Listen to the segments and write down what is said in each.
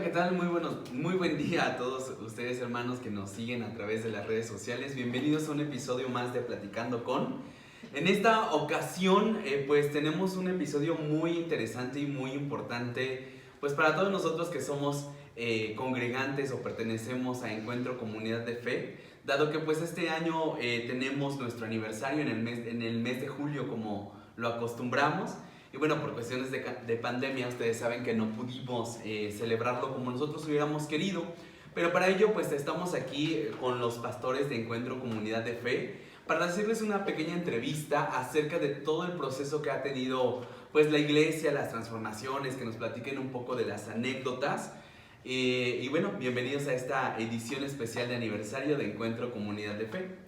¿qué tal? Muy buen día a todos ustedes, hermanos, que nos siguen a través de las redes sociales. Bienvenidos a un episodio más de Platicando con. En esta ocasión, pues tenemos un episodio muy interesante y muy importante, pues para todos nosotros que somos congregantes o pertenecemos a Encuentro Comunidad de Fe, dado que pues este año tenemos nuestro aniversario en el mes de julio, como lo acostumbramos. Y bueno, por cuestiones de pandemia, ustedes saben que no pudimos celebrarlo como nosotros hubiéramos querido. Pero para ello, pues estamos aquí con los pastores de Encuentro Comunidad de Fe para hacerles una pequeña entrevista acerca de todo el proceso que ha tenido pues la iglesia, las transformaciones, que nos platiquen un poco de las anécdotas. Y bueno, bienvenidos a esta edición especial de aniversario de Encuentro Comunidad de Fe.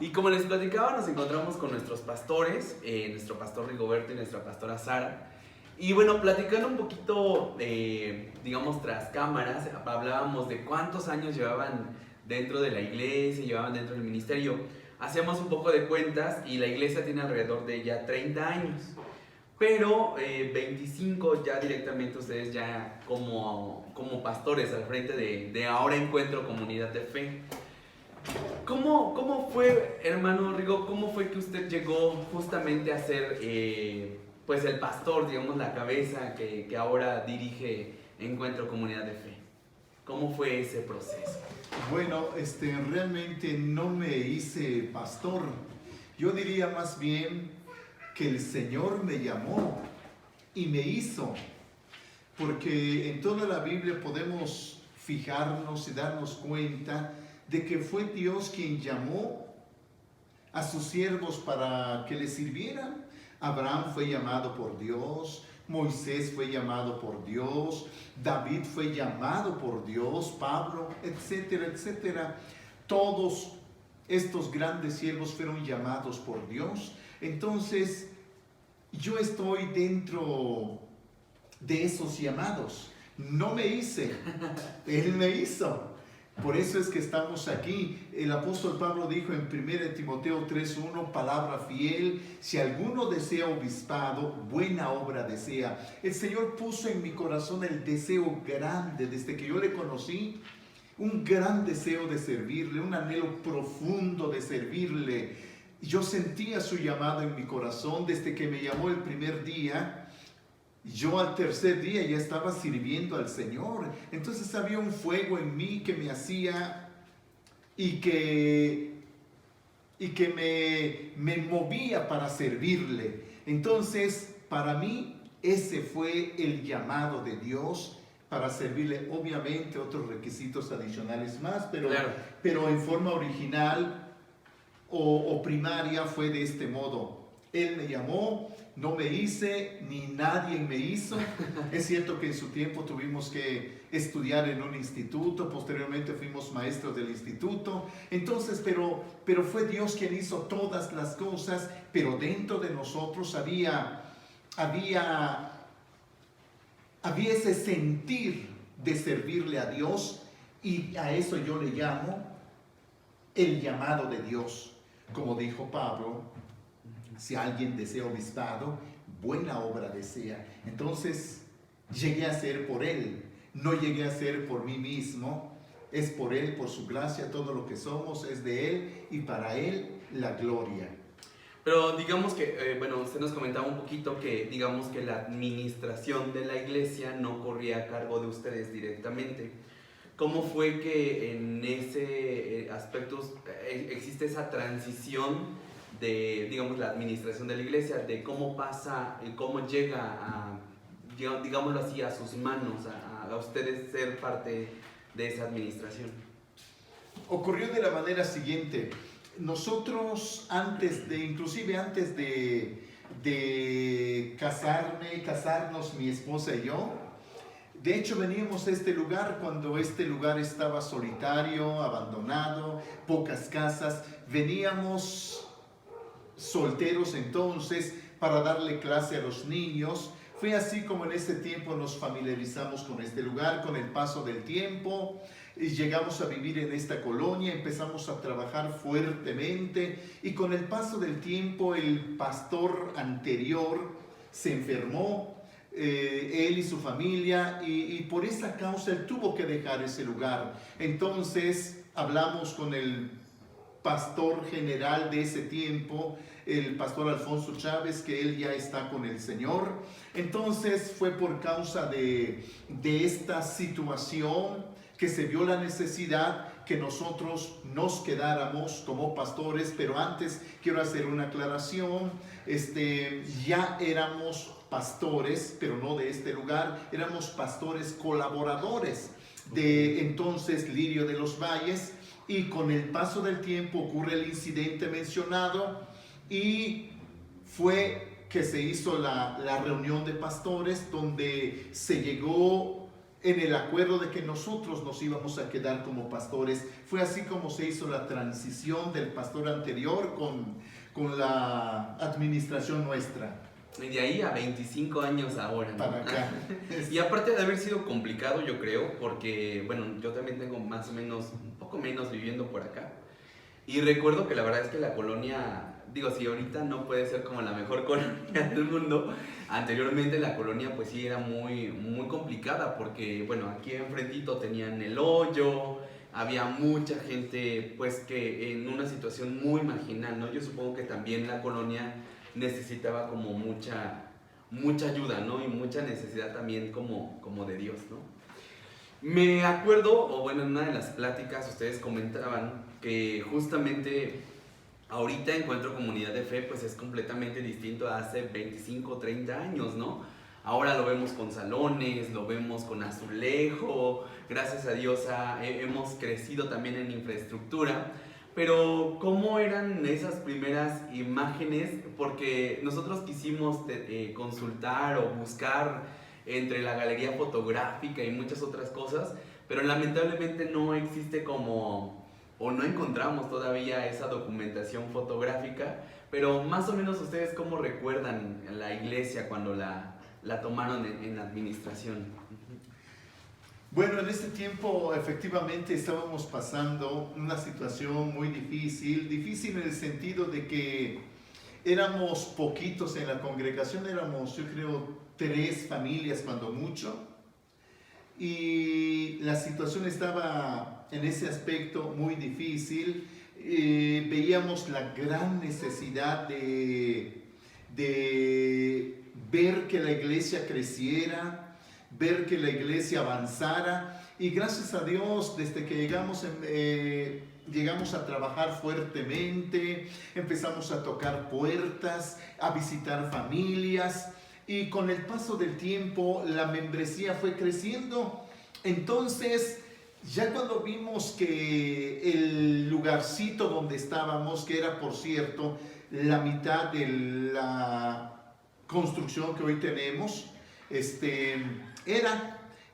Y como les platicaba, nos encontramos con nuestros pastores, nuestro pastor Rigoberto y nuestra pastora Sara. Y bueno, platicando un poquito, digamos, tras cámaras, hablábamos de cuántos años llevaban dentro de la iglesia, llevaban dentro del ministerio. Hacíamos un poco de cuentas y la iglesia tiene alrededor de ya 30 años. Pero 25 ya directamente ustedes ya como pastores al frente de ahora Encuentro Comunidad de Fe. ¿Cómo fue, hermano Rigo, cómo fue que usted llegó justamente a ser pues el pastor, digamos, la cabeza que ahora dirige Encuentro Comunidad de Fe? ¿Cómo fue ese proceso? Bueno, realmente no me hice pastor. Yo diría más bien que el Señor me llamó y me hizo. Porque en toda la Biblia podemos fijarnos y darnos cuenta de que fue Dios quien llamó a sus siervos para que le sirvieran. Abraham fue llamado por Dios, Moisés fue llamado por Dios, David fue llamado por Dios, Pablo, etcétera, etcétera. Todos estos grandes siervos fueron llamados por Dios. Entonces, yo estoy dentro de esos llamados. No me hice, Él me hizo. Por eso es que estamos aquí. El apóstol Pablo dijo en 1 Timoteo 3:1, palabra fiel, si alguno desea obispado, buena obra desea. El Señor puso en mi corazón el deseo grande desde que yo le conocí, un gran deseo de servirle, un anhelo profundo de servirle. Yo sentía su llamado en mi corazón desde que me llamó el primer día. Yo al tercer día ya estaba sirviendo al Señor. Entonces había un fuego en mí que me hacía y que me movía para servirle. Entonces, para mí, ese fue el llamado de Dios para servirle. Obviamente, otros requisitos adicionales más, pero, claro, pero en forma original o primaria fue de este modo. Él me llamó. No me hice, ni nadie me hizo. Es cierto que en su tiempo tuvimos que estudiar en un instituto, posteriormente fuimos maestros del instituto. Entonces, pero fue Dios quien hizo todas las cosas, pero dentro de nosotros había ese sentir de servirle a Dios, y a eso yo le llamo el llamado de Dios. Como dijo Pablo, si alguien desea obispado, buena obra desea. Entonces, llegué a ser por Él. No llegué a ser por mí mismo. Es por Él, por su gracia, todo lo que somos es de Él y para Él la gloria. Pero digamos que, bueno, usted nos comentaba un poquito que, digamos que la administración de la iglesia no corría a cargo de ustedes directamente. ¿Cómo fue que en ese aspecto existe esa transición de, digamos, la administración de la iglesia, de cómo pasa, cómo llega a, digámoslo así, a sus manos, a ustedes ser parte de esa administración? Ocurrió de la manera siguiente. Nosotros inclusive antes de casarnos mi esposa y yo, de hecho veníamos a este lugar cuando este lugar estaba solitario, abandonado, pocas casas. Veníamos solteros entonces para darle clase a los niños. Fue así como en ese tiempo nos familiarizamos con este lugar. Con el paso del tiempo llegamos a vivir en esta colonia, empezamos a trabajar fuertemente, y con el paso del tiempo el pastor anterior se enfermó. él y su familia, y por esa causa él tuvo que dejar ese lugar. Entonces hablamos con el pastor general de ese tiempo, el pastor Alfonso Chávez, que él ya está con el Señor. Entonces fue por causa de esta situación que se vio la necesidad que nosotros nos quedáramos como pastores. Pero antes quiero hacer una aclaración. Ya éramos pastores, pero no de este lugar, éramos pastores colaboradores de entonces Lirio de los Valles, y con el paso del tiempo ocurre el incidente mencionado y fue que se hizo la reunión de pastores, donde se llegó en el acuerdo de que nosotros nos íbamos a quedar como pastores. Fue así como se hizo la transición del pastor anterior con la administración nuestra. Y de ahí a 25 años ahora, ¿no? Para acá. Y aparte de haber sido complicado, yo creo, porque, bueno, yo también tengo más o menos, un poco menos viviendo por acá. Y recuerdo que la verdad es que la colonia, digo, si ahorita no puede ser como la mejor colonia del mundo, anteriormente la colonia pues sí era muy, muy complicada, porque, bueno, aquí enfrentito tenían el hoyo, había mucha gente pues que en una situación muy marginal, ¿no? Yo supongo que también la colonia necesitaba como mucha ayuda, ¿no? Y mucha necesidad también como de Dios, ¿no? Me acuerdo, o bueno, en una de las pláticas ustedes comentaban que justamente ahorita Encuentro Comunidad de Fe pues es completamente distinto a hace 25, 30 años, ¿no? Ahora lo vemos con salones, lo vemos con azulejo, gracias a Dios hemos crecido también en infraestructura. Pero, ¿cómo eran esas primeras imágenes? Porque nosotros quisimos consultar o buscar entre la galería fotográfica y muchas otras cosas, pero lamentablemente no existe como, o no encontramos todavía esa documentación fotográfica. Pero más o menos ustedes, ¿cómo recuerdan la iglesia cuando la tomaron en administración? Bueno, en este tiempo efectivamente estábamos pasando una situación muy difícil en el sentido de que éramos poquitos en la congregación, éramos yo creo 3 familias cuando mucho, y la situación estaba en ese aspecto muy difícil. Veíamos la gran necesidad de ver que la iglesia creciera, ver que la iglesia avanzara, y gracias a Dios desde que llegamos a trabajar fuertemente, empezamos a tocar puertas, a visitar familias, y con el paso del tiempo la membresía fue creciendo. Entonces ya cuando vimos que el lugarcito donde estábamos, que era por cierto la mitad de la construcción que hoy tenemos,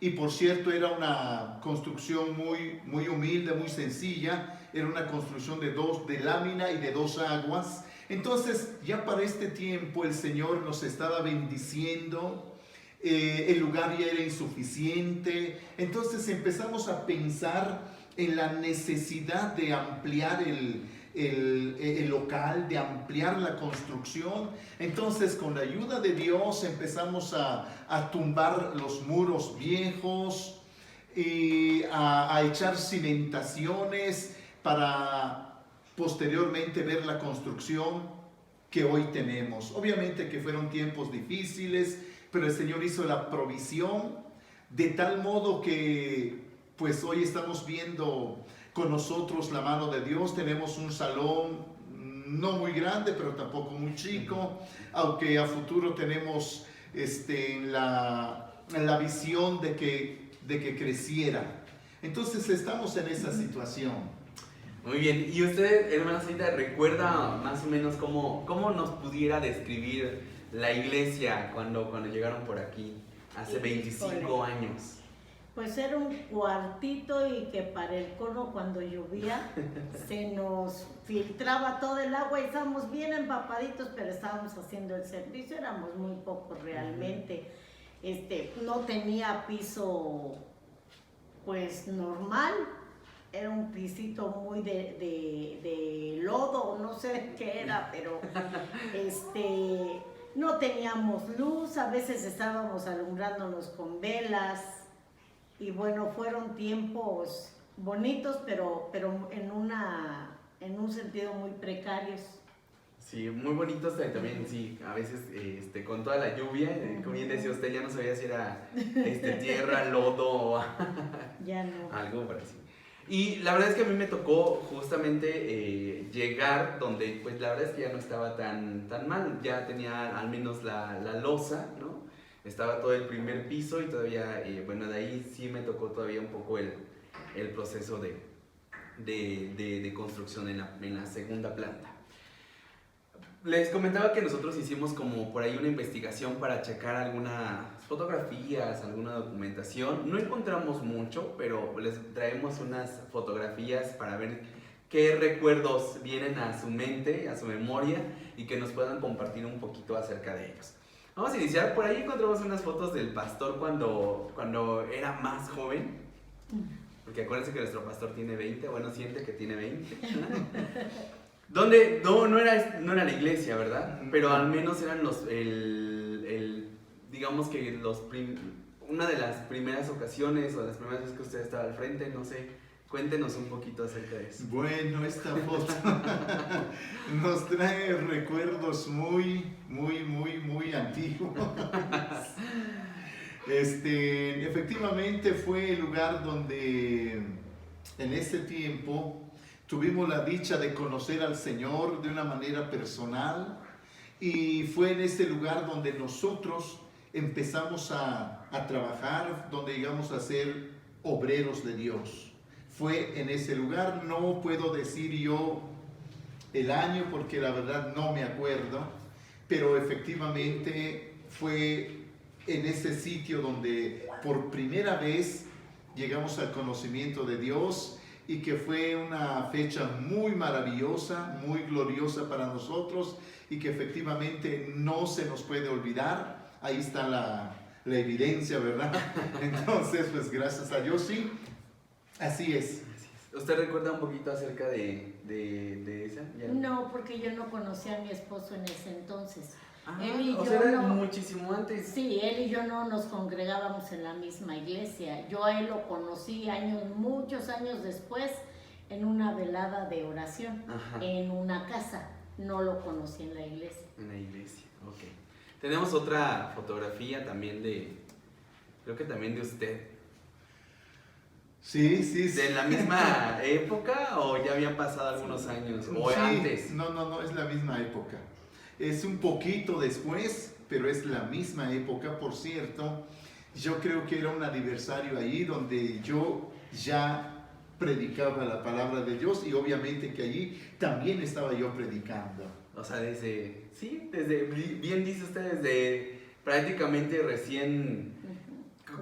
y por cierto era una construcción muy humilde, muy sencilla, era una construcción de lámina y de 2 aguas. Entonces ya para este tiempo el Señor nos estaba bendiciendo, el lugar ya era insuficiente. Entonces empezamos a pensar en la necesidad de ampliar el local, de ampliar la construcción. Entonces con la ayuda de Dios empezamos a tumbar los muros viejos y a echar cimentaciones para posteriormente ver la construcción que hoy tenemos. Obviamente que fueron tiempos difíciles, pero el Señor hizo la provisión de tal modo que pues hoy estamos viendo con nosotros la mano de Dios. Tenemos un salón no muy grande, pero tampoco muy chico, aunque a futuro tenemos la visión de que creciera. Entonces estamos en esa situación. Muy bien, y usted, hermana Cita, ¿recuerda más o menos cómo nos pudiera describir la iglesia cuando llegaron por aquí hace 25 años? Pues era un cuartito, y que para el coro cuando llovía se nos filtraba todo el agua y estábamos bien empapaditos, pero estábamos haciendo el servicio, éramos muy pocos realmente. No tenía piso pues normal, era un pisito muy de lodo, no sé qué era, pero no teníamos luz, a veces estábamos alumbrándonos con velas y bueno, fueron tiempos bonitos, pero en un sentido muy precarios. Sí, muy bonitos también, sí, a veces con toda la lluvia, como bien decía usted, ya no sabía si era tierra, lodo o Ya no. algo por así. Y la verdad es que a mí me tocó justamente llegar donde, pues la verdad es que ya no estaba tan mal, ya tenía al menos la losa, ¿no? Estaba todo el primer piso y todavía, bueno, de ahí sí me tocó todavía un poco el proceso de construcción en la segunda planta. Les comentaba que nosotros hicimos como por ahí una investigación para checar algunas fotografías, alguna documentación. No encontramos mucho, pero les traemos unas fotografías para ver qué recuerdos vienen a su mente, a su memoria y que nos puedan compartir un poquito acerca de ellos. Vamos a iniciar, por ahí encontramos unas fotos del pastor cuando era más joven. Porque acuérdense que nuestro pastor tiene 20, bueno, siente que tiene 20. Donde no era la iglesia, ¿verdad? Pero al menos eran digamos que una de las primeras ocasiones o las primeras veces que usted estaba al frente, no sé, cuéntenos un poquito acerca de eso. Bueno, esta foto nos trae recuerdos muy antiguos. Efectivamente fue el lugar donde en ese tiempo tuvimos la dicha de conocer al Señor de una manera personal y fue en ese lugar donde nosotros empezamos a trabajar, donde llegamos a ser obreros de Dios. Fue en ese lugar, no puedo decir yo el año porque la verdad no me acuerdo, pero efectivamente fue en ese sitio donde por primera vez llegamos al conocimiento de Dios y que fue una fecha muy maravillosa, muy gloriosa para nosotros y que efectivamente no se nos puede olvidar. Ahí está la evidencia, ¿verdad? Entonces, pues gracias a Dios, sí, así es. ¿Usted recuerda un poquito acerca de esa? ¿Ya? No, porque yo no conocía a mi esposo en ese entonces. Él y yo era muchísimo antes. Sí, él y yo no nos congregábamos en la misma iglesia. Yo a él lo conocí muchos años después en una velada de oración. Ajá. En una casa. No lo conocí en la iglesia. En la iglesia, ok. Tenemos otra fotografía también creo que también de usted. Sí, sí, sí. ¿De la misma época o ya habían pasado algunos años? ¿O sí, antes? No, es la misma época. Es un poquito después, pero es la misma época, por cierto. Yo creo que era un aniversario ahí donde yo ya predicaba la palabra de Dios y obviamente que allí también estaba yo predicando. O sea, bien dice usted, desde prácticamente recién,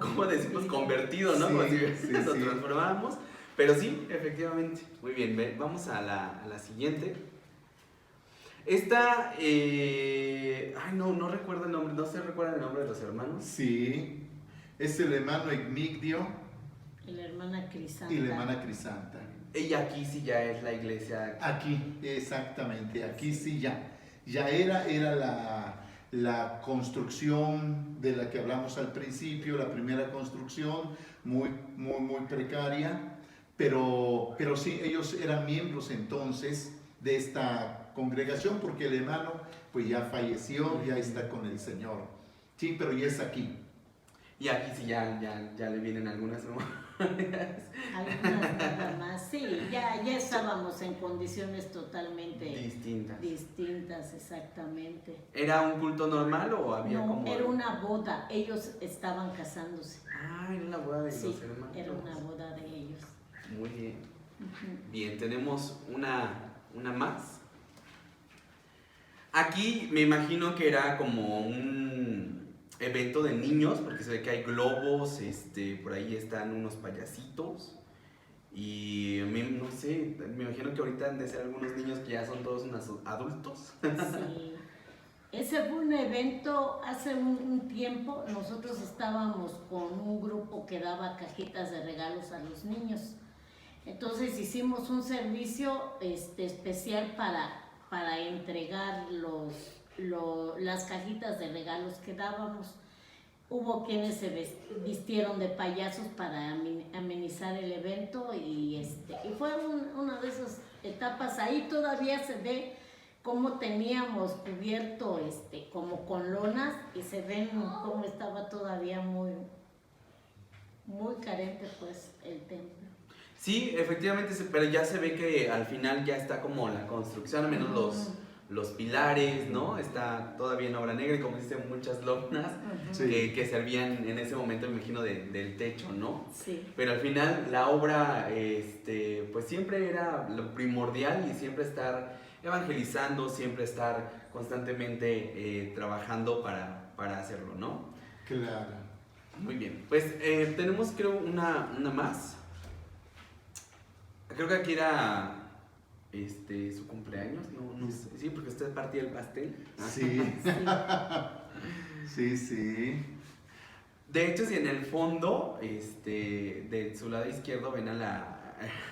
¿cómo decimos? Convertido, ¿no? Sí, Como si sí, nos sí. transformáramos. Pero sí, efectivamente. Muy bien, vamos a la siguiente. Esta, no recuerdo el nombre, ¿no se recuerda el nombre de los hermanos? Sí, es el hermano Ignidio Y la hermana Crisanta. y la hermana Crisanta. Y aquí sí ya es la iglesia. Aquí, exactamente, aquí sí ya era la construcción de la que hablamos al principio, la primera construcción, muy precaria, pero sí, ellos eran miembros entonces de esta congregación porque el hermano pues ya falleció, ya está con el Señor. Sí, pero ya es aquí. Y aquí sí ya le vienen algunas memorias. Algunas nada más, sí, ya estábamos en condiciones totalmente distintas, exactamente. ¿Era un culto normal o había no, como...? Era una boda, ellos estaban casándose. Ah, era una boda de los hermanos. Sí, era una boda de ellos. Muy bien. Bien, tenemos una más. Aquí me imagino que era como un evento de niños, porque se ve que hay globos, por ahí están unos payasitos. Y no sé, me imagino que ahorita han de ser algunos niños que ya son todos unos adultos. Sí. Ese fue un evento hace un tiempo. Nosotros estábamos con un grupo que daba cajitas de regalos a los niños. Entonces hicimos un servicio especial para entregar las cajitas de regalos que dábamos. Hubo quienes se vistieron de payasos para amenizar el evento y fue una de esas etapas. Ahí todavía se ve cómo teníamos cubierto como con lonas y se ven cómo estaba todavía muy, muy carente pues el templo. Sí, efectivamente, pero ya se ve que al final ya está como la construcción, al menos los pilares, ¿no? Está todavía en obra negra y como dicen muchas lonas que servían en ese momento, me imagino, del techo, ¿no? Sí. Pero al final la obra, pues siempre era lo primordial y siempre estar evangelizando, siempre estar constantemente trabajando para hacerlo, ¿no? Claro. Muy bien, pues tenemos creo una más. Creo que aquí era su cumpleaños, no sé, sí, porque usted partía el pastel. Sí. Sí, sí. De hecho, si en el fondo, de su lado izquierdo ven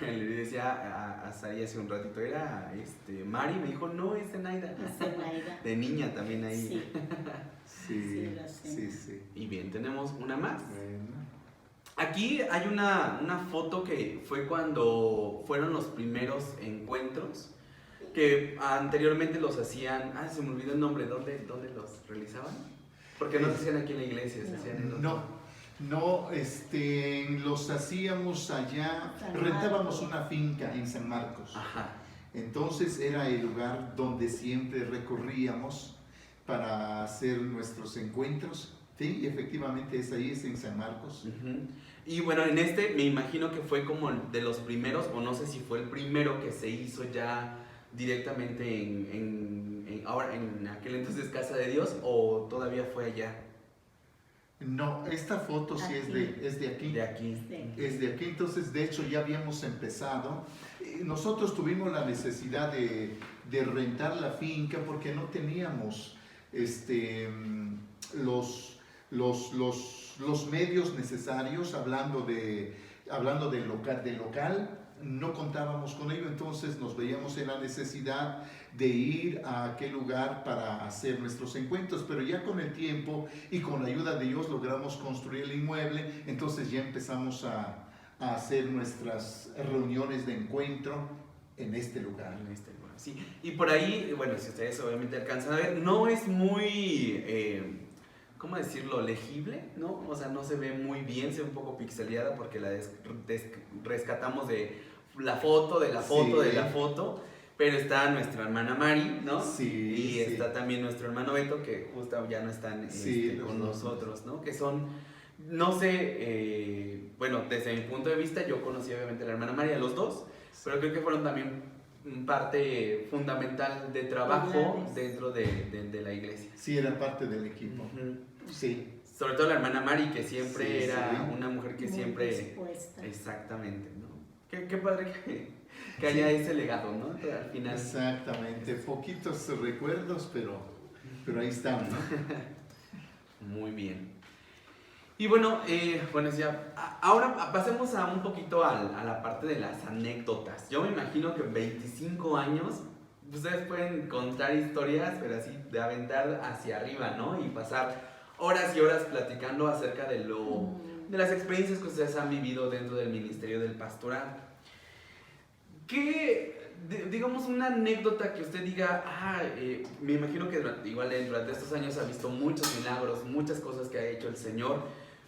le decía a Sari hace un ratito, era Mari, me dijo, no, es Zenaida. De niña también ahí. Sí. Sí, Sí, sí. Y bien, tenemos una más. Bueno. Aquí hay una foto que fue cuando fueron los primeros encuentros, que anteriormente los hacían, se me olvidó el nombre, ¿dónde los realizaban? Porque no se hacían aquí en la iglesia, se hacían en otro. No, los hacíamos allá, rentábamos una finca en San Marcos. Ajá. Entonces era el lugar donde siempre recorríamos para hacer nuestros encuentros. Sí, efectivamente es ahí, es en San Marcos. Y bueno, en me imagino que fue como de los primeros, o no sé si fue el primero que se hizo ya directamente ahora en aquel entonces Casa de Dios, o todavía fue allá. No, esta foto sí es de aquí. De aquí. Es de aquí, entonces de hecho ya habíamos empezado. Nosotros tuvimos la necesidad de rentar la finca porque no teníamos los medios necesarios, hablando del local, no contábamos con ello, entonces nos veíamos en la necesidad de ir a aquel lugar para hacer nuestros encuentros, pero ya con el tiempo y con la ayuda de Dios logramos construir el inmueble, entonces ya empezamos a hacer nuestras reuniones de encuentro en este lugar. Sí. Y por ahí, bueno, si ustedes obviamente alcanzan a ver, no es muy... ¿cómo decirlo? Legible, ¿no? O sea, no se ve muy bien, se ve un poco pixeleada porque la rescatamos de la foto, de la foto, pero está nuestra hermana Mari, ¿no? Sí. Y está también nuestro hermano Beto, que justo ya no están con nosotros, ¿no? Que son, no sé, bueno, desde mi punto de vista, yo conocí obviamente a la hermana Mari, a los dos, pero creo que fueron también parte fundamental de trabajo dentro de la iglesia. Sí, era parte del equipo. Sí. Sobre todo la hermana Mari, que siempre era sí. una mujer que muy siempre... dispuesta. Exactamente, ¿no? Qué padre que haya ese legado, ¿no? Al final. Exactamente, poquitos recuerdos, pero ahí están, ¿no? Muy bien. Y bueno, ya, ahora pasemos a un poquito a la parte de las anécdotas. Yo me imagino que en 25 años ustedes pueden contar historias, pero así de aventar hacia arriba, ¿no? Y pasar horas y horas platicando acerca de las experiencias que ustedes han vivido dentro del ministerio del pastorado. Digamos, una anécdota que usted diga, me imagino que durante estos años ha visto muchos milagros, muchas cosas que ha hecho el Señor,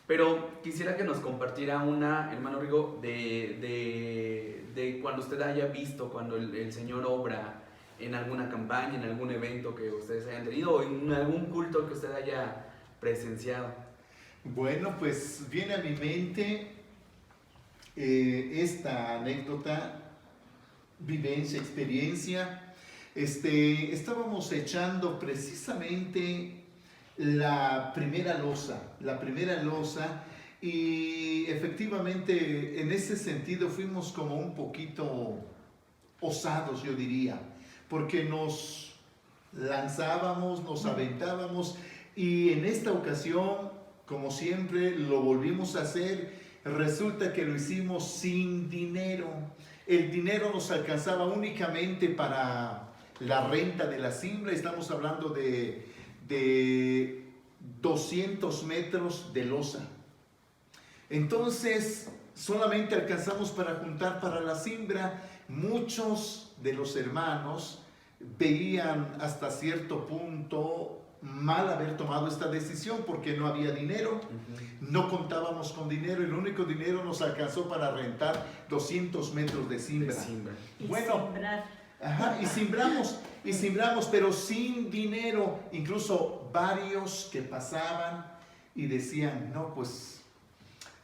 pero quisiera que nos compartiera una, hermano Rigo, de cuando usted haya visto, cuando el Señor obra en alguna campaña, en algún evento que ustedes hayan tenido, o en algún culto que usted haya presenciado. Bueno, pues viene a mi mente esta anécdota, vivencia, experiencia. Estábamos echando precisamente la primera losa y efectivamente en ese sentido fuimos como un poquito osados, yo diría, porque nos lanzábamos, nos aventábamos y en esta ocasión, como siempre, lo volvimos a hacer. Resulta que lo hicimos sin dinero. El dinero nos alcanzaba únicamente para la renta de la siembra. Estamos hablando de 200 metros de losa. Entonces, solamente alcanzamos para juntar para la siembra. Muchos de los hermanos veían hasta cierto punto mal haber tomado esta decisión porque no había dinero, no contábamos con dinero, y el único dinero nos alcanzó para rentar 200 metros de siembra. Bueno, ajá, y simbramos, pero sin dinero. Incluso varios que pasaban y decían, no, pues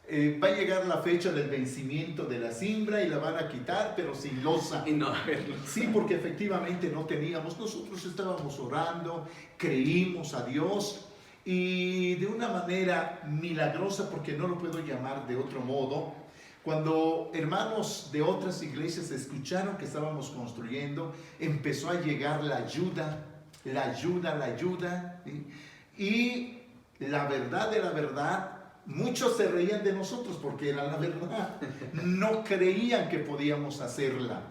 va a llegar la fecha del vencimiento de la siembra y la van a quitar, pero sin losa. Y no haberlo. Sí, porque efectivamente no teníamos. Nosotros estábamos orando, creímos a Dios, y de una manera milagrosa, porque no lo puedo llamar de otro modo, cuando hermanos de otras iglesias escucharon que estábamos construyendo, empezó a llegar la ayuda, ¿sí? Y la verdad de la verdad, muchos se reían de nosotros porque era la verdad. No creían que podíamos hacerla.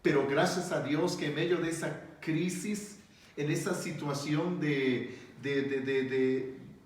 Pero gracias a Dios que en medio de esa crisis, en esa situación de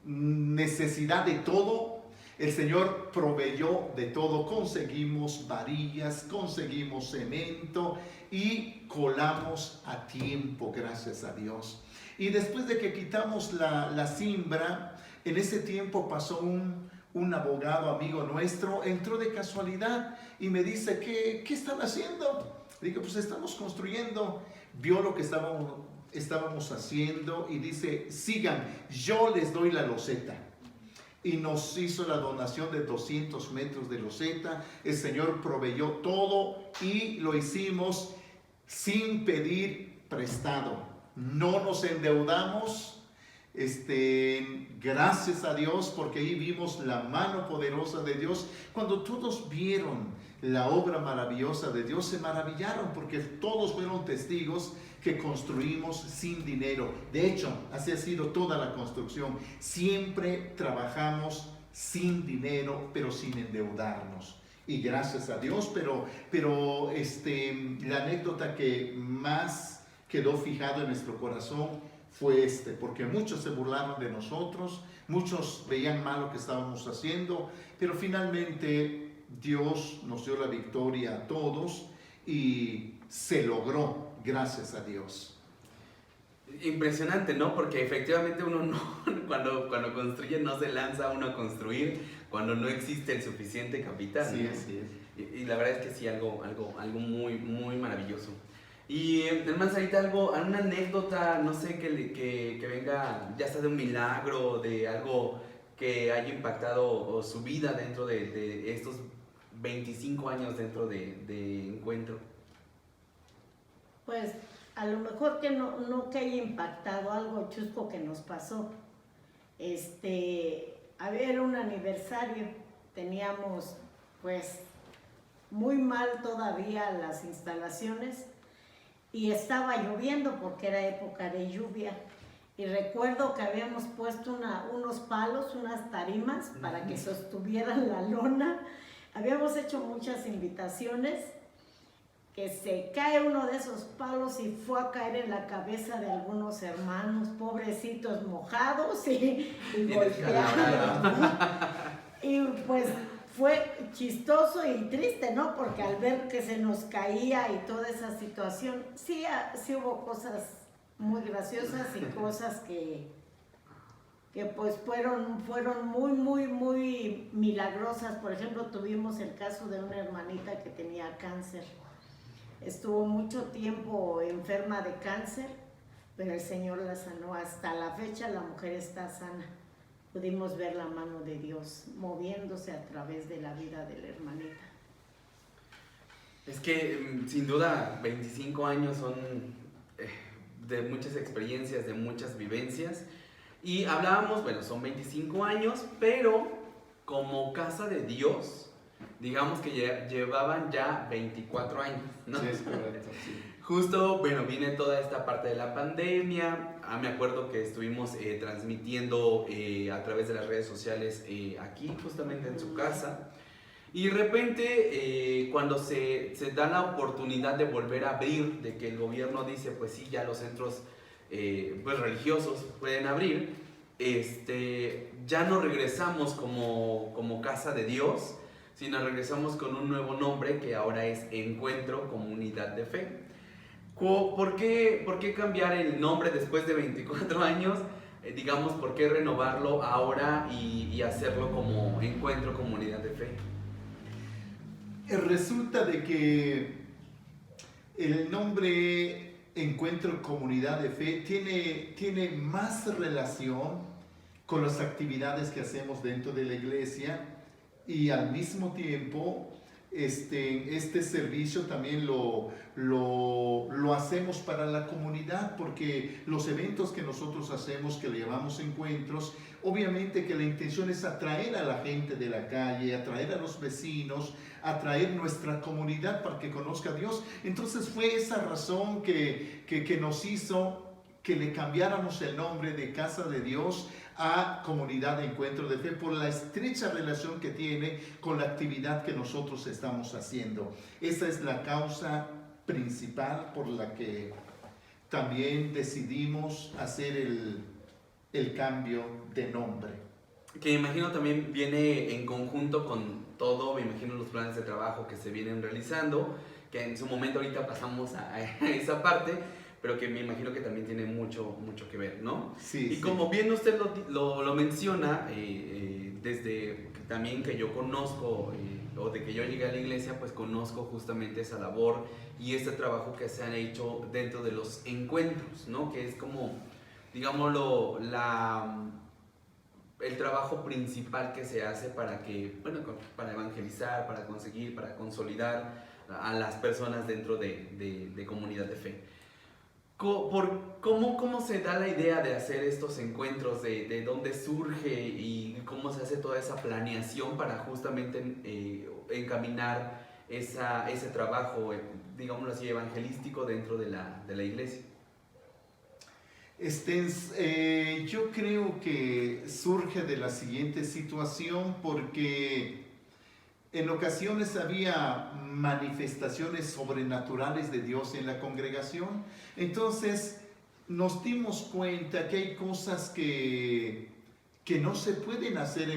necesidad de todo, el Señor proveyó de todo. Conseguimos varillas, conseguimos cemento y colamos a tiempo, gracias a Dios. Y después de que quitamos la siembra, en ese tiempo pasó un abogado amigo nuestro, entró de casualidad y me dice, ¿qué están haciendo? Digo, pues estamos construyendo. Vio lo que estábamos haciendo y dice, sigan, yo les doy la loseta. Y nos hizo la donación de 200 metros de loseta. El Señor proveyó todo y lo hicimos sin pedir prestado. No nos endeudamos. Gracias a Dios, porque ahí vimos la mano poderosa de Dios. Cuando todos vieron la obra maravillosa de Dios, se maravillaron, porque todos fueron testigos que construimos sin dinero. De hecho, así ha sido toda la construcción. Siempre trabajamos sin dinero, pero sin endeudarnos. Y gracias a Dios, pero la anécdota que más quedó fijado en nuestro corazón fue porque muchos se burlaron de nosotros, muchos veían mal lo que estábamos haciendo, pero finalmente Dios nos dio la victoria a todos y se logró, gracias a Dios. Impresionante, ¿no? Porque efectivamente uno no, cuando construye no se lanza uno a construir cuando no existe el suficiente capital. Sí, ¿no? así es. Y la verdad es que sí, algo muy, muy maravilloso. Y hermano Sarita, alguna anécdota, no sé, que venga, ya sea de un milagro, de algo que haya impactado su vida dentro de estos 25 años dentro de Encuentro. Pues a lo mejor que no que haya impactado, algo chusco que nos pasó. Era un aniversario, teníamos pues muy mal todavía las instalaciones y estaba lloviendo porque era época de lluvia. Y recuerdo que habíamos puesto unos palos, unas tarimas para que sostuvieran la lona. Habíamos hecho muchas invitaciones, que se cae uno de esos palos y fue a caer en la cabeza de algunos hermanos, pobrecitos, mojados y golpeados, ¿no? Y pues fue chistoso y triste, ¿no? Porque al ver que se nos caía y toda esa situación, sí hubo cosas muy graciosas y cosas que pues fueron muy, muy, muy milagrosas. Por ejemplo, tuvimos el caso de una hermanita que tenía cáncer. Estuvo mucho tiempo enferma de cáncer, pero el Señor la sanó. Hasta la fecha la mujer está sana. Pudimos ver la mano de Dios moviéndose a través de la vida de la hermanita. Es que sin duda 25 años son de muchas experiencias, de muchas vivencias. Y hablábamos, bueno, son 25 años, pero como casa de Dios, digamos que llevaban ya 24 años, ¿no? Sí, es correcto, sí. Justo, bueno, viene toda esta parte de la pandemia. Me acuerdo que estuvimos transmitiendo a través de las redes sociales aquí, justamente en su casa. Y de repente, cuando se da la oportunidad de volver a abrir, de que el gobierno dice, pues sí, ya los centros pues religiosos pueden abrir, ya no regresamos como casa de Dios, sino regresamos con un nuevo nombre que ahora es Encuentro Comunidad de Fe. ¿Por qué cambiar el nombre después de 24 años? Digamos, ¿por qué renovarlo ahora y hacerlo como Encuentro Comunidad de Fe? Resulta de que el nombre Encuentro Comunidad de Fe tiene más relación con las actividades que hacemos dentro de la iglesia, y al mismo tiempo este servicio también lo hacemos para la comunidad, porque los eventos que nosotros hacemos, que le llamamos encuentros, obviamente que la intención es atraer a la gente de la calle, atraer a los vecinos, atraer nuestra comunidad para que conozca a Dios. Entonces fue esa razón que nos hizo que le cambiáramos el nombre de Casa de Dios a Comunidad de Encuentro de Fe, por la estrecha relación que tiene con la actividad que nosotros estamos haciendo. Esa es la causa principal por la que también decidimos hacer el cambio de nombre. Que me imagino también viene en conjunto con todo, me imagino los planes de trabajo que se vienen realizando, que en su momento ahorita pasamos a esa parte, pero que me imagino que también tiene mucho que ver, ¿no? Sí, y sí. como bien usted lo menciona, desde también que yo conozco, o de que yo llegué a la iglesia, pues conozco justamente esa labor y este trabajo que se han hecho dentro de los encuentros, ¿no? Que es como, digámoslo, el trabajo principal que se hace para para evangelizar, para conseguir, para consolidar a las personas dentro de comunidad de fe. ¿Cómo se da la idea de hacer estos encuentros? ¿De dónde surge y cómo se hace toda esa planeación para justamente encaminar ese trabajo, digámoslo así, evangelístico dentro de la iglesia? Yo creo que surge de la siguiente situación, porque en ocasiones había manifestaciones sobrenaturales de Dios en la congregación. Entonces nos dimos cuenta que hay cosas que no se pueden hacer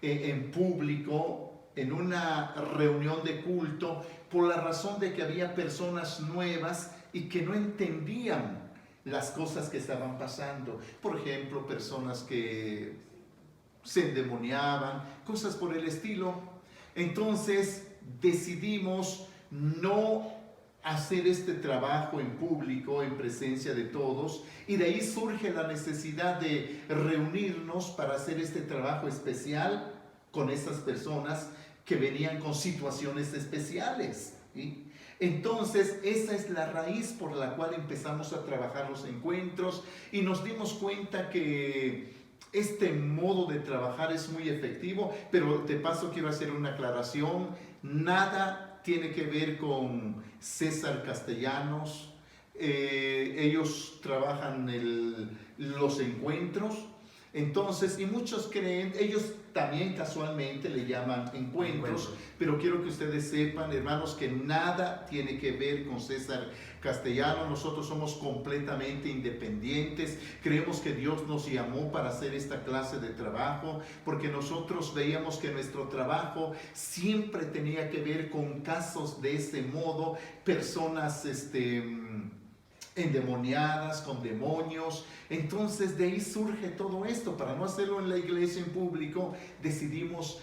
en público, en una reunión de culto, por la razón de que había personas nuevas y que no entendían las cosas que estaban pasando. Por ejemplo, personas que se endemoniaban, cosas por el estilo. Entonces decidimos no hacer este trabajo en público, en presencia de todos, y de ahí surge la necesidad de reunirnos para hacer este trabajo especial con estas personas que venían con situaciones especiales, ¿sí? Entonces esa es la raíz por la cual empezamos a trabajar los encuentros, y nos dimos cuenta que este modo de trabajar es muy efectivo. Pero de paso quiero hacer una aclaración: nada tiene que ver con César Castellanos. Ellos trabajan los encuentros. Entonces, y muchos creen, ellos también casualmente le llaman encuentros, pero quiero que ustedes sepan, hermanos, que nada tiene que ver con César Castellano. Nosotros somos completamente independientes. Creemos que Dios nos llamó para hacer esta clase de trabajo, porque nosotros veíamos que nuestro trabajo siempre tenía que ver con casos de ese modo, personas endemoniadas, con demonios. Entonces de ahí surge todo esto. Para no hacerlo en la iglesia, en público, decidimos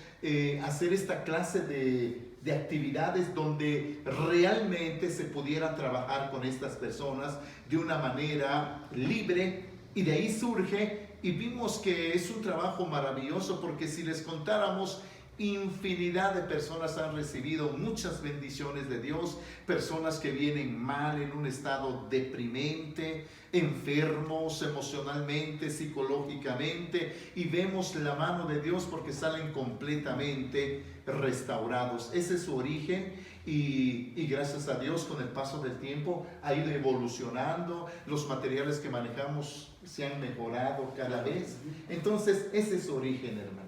hacer esta clase de actividades donde realmente se pudiera trabajar con estas personas de una manera libre. Y de ahí surge, y vimos que es un trabajo maravilloso, porque si les contáramos, infinidad de personas han recibido muchas bendiciones de Dios. Personas que vienen mal, en un estado deprimente, enfermos emocionalmente, psicológicamente, y vemos la mano de Dios porque salen completamente restaurados. Ese es su origen, y gracias a Dios, con el paso del tiempo ha ido evolucionando. Los materiales que manejamos se han mejorado cada vez. Entonces ese es su origen, hermano.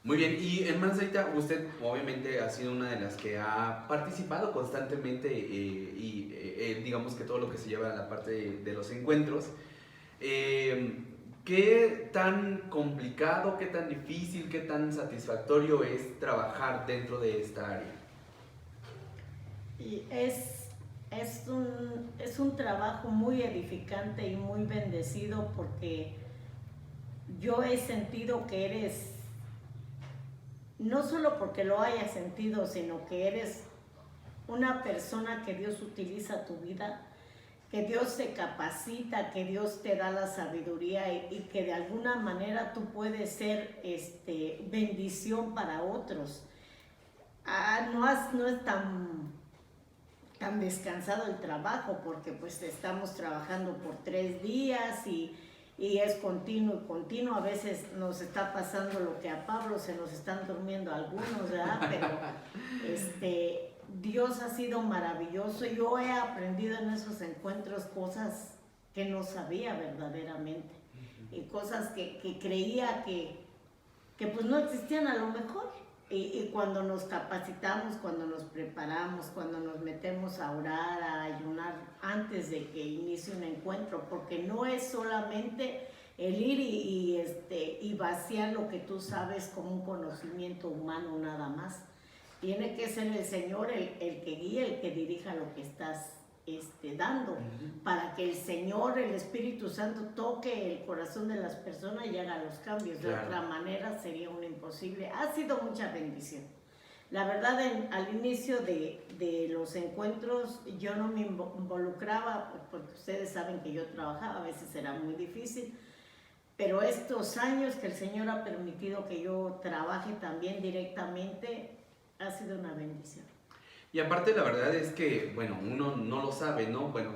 Muy bien, y Hermana Sarita, usted obviamente ha sido una de las que ha participado constantemente digamos que todo lo que se lleva a la parte de los encuentros. ¿Qué tan complicado, qué tan difícil, qué tan satisfactorio es trabajar dentro de esta área? Y es un trabajo muy edificante y muy bendecido porque yo he sentido que eres, no solo porque lo hayas sentido, sino que eres una persona que Dios utiliza tu vida, que Dios te capacita, que Dios te da la sabiduría y que de alguna manera tú puedes ser bendición para otros. No es tan descansado el trabajo porque pues estamos trabajando por 3 días y es continuo y continuo. A veces nos está pasando lo que a Pablo, se nos están durmiendo algunos, ¿verdad? Pero Dios ha sido maravilloso. Yo he aprendido en esos encuentros cosas que no sabía verdaderamente y cosas que creía que pues no existían a lo mejor. Y cuando nos capacitamos, cuando nos preparamos, cuando nos metemos a orar, a ayunar antes de que inicie un encuentro, porque no es solamente el ir y vaciar lo que tú sabes como un conocimiento humano nada más. Tiene que ser el Señor el que guíe, el que dirija lo que estás dando, para que el Señor, el Espíritu Santo, toque el corazón de las personas y haga los cambios. De otra manera sería un imposible. Ha sido mucha bendición. La verdad, al inicio de los encuentros yo no me involucraba, porque ustedes saben que yo trabajaba, a veces era muy difícil, pero estos años que el Señor ha permitido que yo trabaje también directamente, ha sido una bendición. Y aparte la verdad es que, bueno, uno no lo sabe, ¿no? Bueno,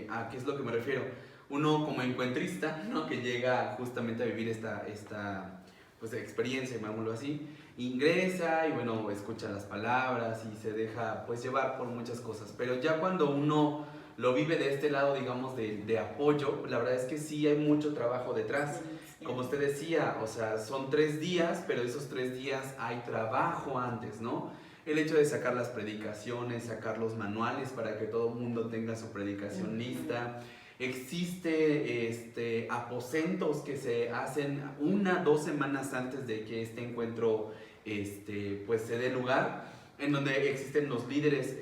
¿a qué es lo que me refiero? Uno como encuentrista, ¿no? Que llega justamente a vivir esta pues, experiencia, llamémoslo así, ingresa y, bueno, escucha las palabras y se deja, pues, llevar por muchas cosas. Pero ya cuando uno lo vive de este lado, digamos, de apoyo, la verdad es que sí hay mucho trabajo detrás. Como usted decía, o sea, son 3 días, pero esos 3 días hay trabajo antes, ¿no? El hecho de sacar las predicaciones, sacar los manuales para que todo el mundo tenga su predicación lista. Existe aposentos que se hacen 1-2 semanas antes de que este encuentro pues se dé lugar, en donde existen los líderes,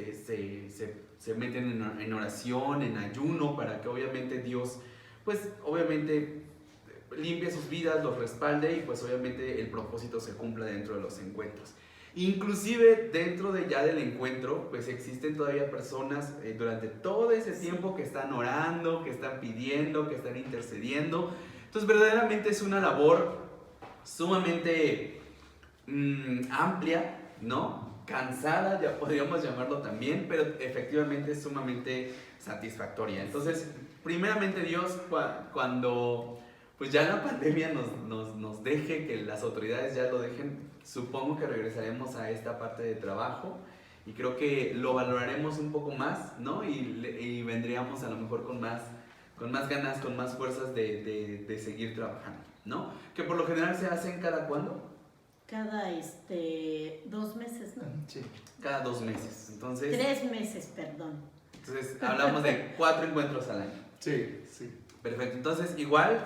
se meten en oración, en ayuno, para que obviamente Dios, pues obviamente limpie sus vidas, los respalde y pues obviamente el propósito se cumpla dentro de los encuentros. Inclusive dentro ya del encuentro, pues existen todavía personas durante todo ese tiempo que están orando, que están pidiendo, que están intercediendo. Entonces verdaderamente es una labor sumamente amplia, ¿no? Cansada, ya podríamos llamarlo también, pero efectivamente es sumamente satisfactoria. Entonces, primeramente Dios, cuando pues ya la pandemia nos deje, que las autoridades ya lo dejen, supongo que regresaremos a esta parte de trabajo y creo que lo valoraremos un poco más, ¿no? Y vendríamos a lo mejor con más ganas, con más fuerzas de seguir trabajando, ¿no? Que por lo general se hacen cada ¿cuándo? Cada 2 meses, ¿no? Sí. Cada 2 meses. Entonces, 3 meses, perdón. Entonces hablamos de 4 encuentros al año. Sí, sí. Perfecto. Entonces igual,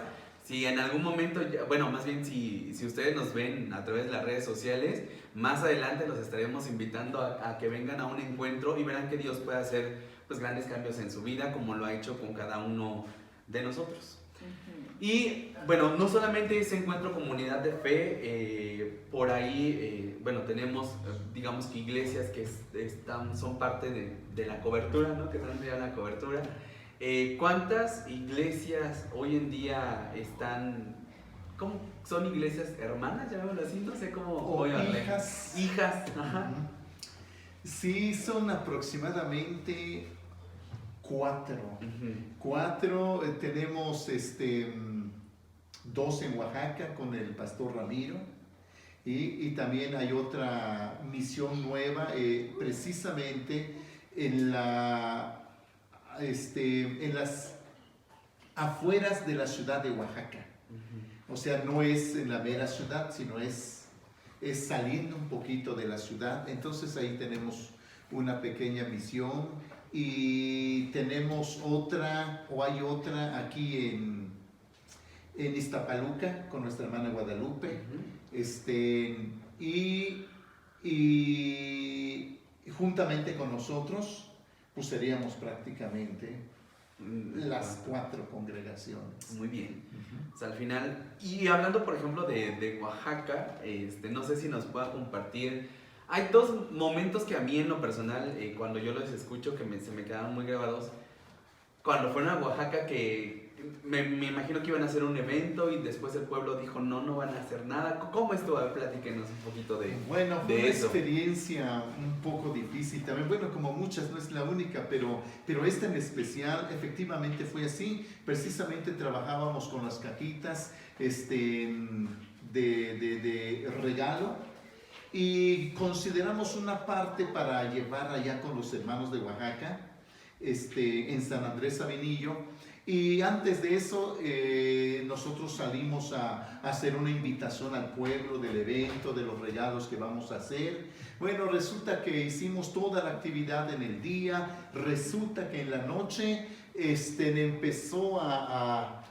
si en algún momento, bueno, más bien si ustedes nos ven a través de las redes sociales, más adelante los estaremos invitando a que vengan a un encuentro y verán que Dios puede hacer pues grandes cambios en su vida, como lo ha hecho con cada uno de nosotros. Y bueno, no solamente ese encuentro comunidad de fe, por ahí, bueno, tenemos, digamos que iglesias que son parte de la cobertura, ¿no? Que están en la cobertura. ¿Cuántas iglesias hoy en día están, cómo son iglesias hermanas, llamémoslo así? No sé cómo voy a hablar. Hijas. Hijas, ajá. Sí, son aproximadamente 4. 4, tenemos 2 en Oaxaca con el pastor Ramiro y también hay otra misión nueva precisamente en las afueras de la ciudad de Oaxaca. O sea, no es en la mera ciudad, sino es es saliendo un poquito de la ciudad. Entonces ahí tenemos una pequeña misión y tenemos otra, o hay otra aquí en Iztapaluca con nuestra hermana Guadalupe. Y juntamente con nosotros, pues seríamos prácticamente las 4 congregaciones. Muy bien. O sea, al final, y hablando por ejemplo de Oaxaca, no sé si nos pueda compartir. Hay 2 momentos que a mí en lo personal, cuando yo los escucho, que se me quedaron muy grabados. Cuando fueron a Oaxaca, que me imagino que iban a hacer un evento y después el pueblo dijo, no van a hacer nada. ¿Cómo estuvo? A ver, platíquenos un poquito de Bueno, fue de una eso. experiencia un poco difícil también. Bueno, como muchas, no es la única, pero esta en especial efectivamente fue así. Precisamente trabajábamos con las cajitas de regalo y consideramos una parte para llevar allá con los hermanos de Oaxaca, en San Andrés Savinillo. Y antes de eso, nosotros salimos a hacer una invitación al pueblo del evento, de los regalos que vamos a hacer. Bueno, resulta que hicimos toda la actividad en el día, resulta que en la noche empezó a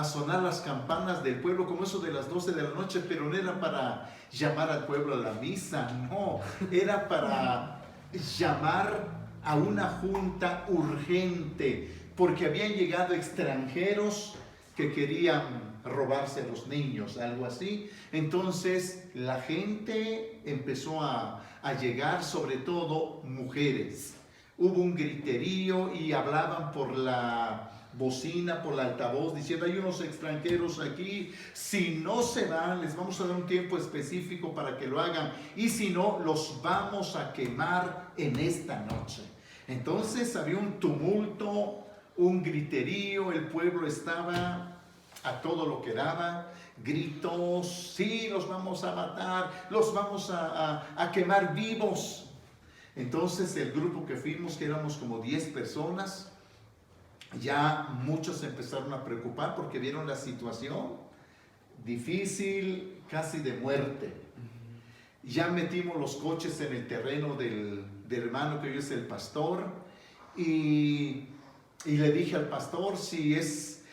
sonar las campanas del pueblo, como eso de las 12 de la noche, pero no era para llamar al pueblo a la misa, no, era para llamar a una junta urgente, porque habían llegado extranjeros que querían robarse a los niños, algo así. Entonces la gente empezó a llegar, sobre todo mujeres. Hubo un griterío y hablaban por la bocina, por el altavoz, diciendo, hay unos extranjeros aquí, si no se van, les vamos a dar un tiempo específico para que lo hagan, y si no, los vamos a quemar en esta noche. Entonces había un tumulto, un griterío, el pueblo estaba a todo lo que daba, gritos, sí, los vamos a matar, los vamos a quemar vivos. Entonces el grupo que fuimos, que éramos como 10 personas, ya muchos se empezaron a preocupar porque vieron la situación difícil, casi de muerte. Ya metimos los coches en el terreno del hermano que hoy es el pastor y le dije al pastor, si es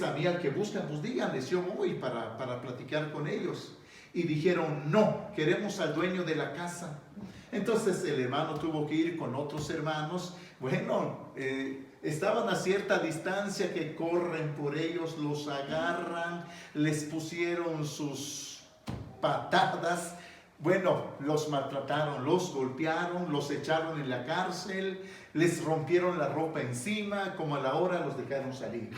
a mí al que buscan, pues díganles, yo voy para platicar con ellos. Y dijeron, no, queremos al dueño de la casa. Entonces el hermano tuvo que ir con otros hermanos. Bueno, estaban a cierta distancia, que corren por ellos, los agarran, les pusieron sus patadas. Bueno, los maltrataron, los golpearon, los echaron en la cárcel, les rompieron la ropa encima, como a la hora los dejaron salir.